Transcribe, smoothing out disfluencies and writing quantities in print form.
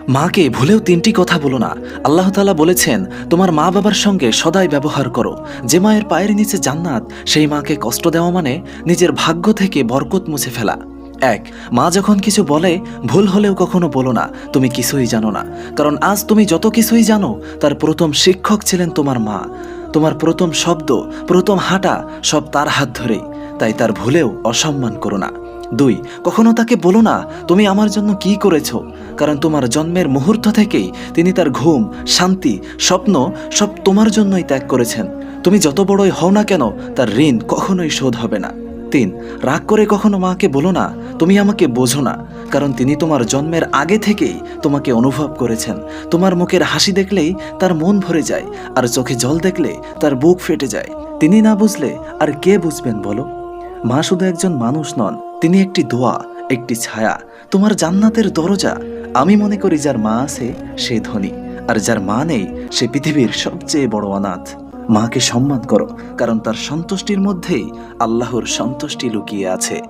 মাকে ভুলেও তিনটি কথা বলো না। আল্লাহ তাআলা বলেছেন, তোমার মা বাবার সঙ্গে সদাই ব্যবহার করো। যে মায়ের পায়ের নিচে জান্নাত, সেই মাকে কষ্ট দেওয়া মানে নিজের ভাগ্য থেকে বরকত মুছে ফেলা। এক, মা যখন কিছু বলে ভুল হলেও কখনো বলো না তুমি কিছুই জানো না। কারণ আজ তুমি যত কিছুই জানো, তার প্রথম শিক্ষক ছিলেন তোমার মা। তোমার প্রথম শব্দ, প্রথম হাঁটা সব তার হাত ধরেই। তাই তার ভুলেও অসম্মান করো না। দুই, কখনো তাকে বলো না তুমি আমার জন্য কি করেছো। কারণ তোমার জন্মের মুহূর্ত থেকেই তিনি তার ঘুম, শান্তি, স্বপ্ন সব তোমার জন্যই ত্যাগ করেছেন। তুমি যত বড়ই হও না কেন, তার ঋণ কখনোই শোধ হবে না। তিন, রাগ করে কখনো মাকে বলো না তুমি আমাকে বোঝো না। কারণ তিনি তোমার জন্মের আগে থেকেই তোমাকে অনুভব করেছেন। তোমার মুখের হাসি দেখলেই তার মন ভরে যায়, আর চোখে জল দেখলে তার বুক ফেটে যায়। তিনি না বুঝলে আর কে বুঝবেন বলো? মা শুধু একজন মানুষ নন, তিনি একটি দোয়া, একটি ছায়া, তোমার জান্নাতের দরজা। আমি মনে করি যার মা আছে সে ধনী, আর যার মা নেই সে পৃথিবীর সবচেয়ে বড় অনাথ। মাকে সম্মান করো, কারণ তার সন্তুষ্টির মধ্যেই আল্লাহর সন্তুষ্টি লুকিয়ে আছে।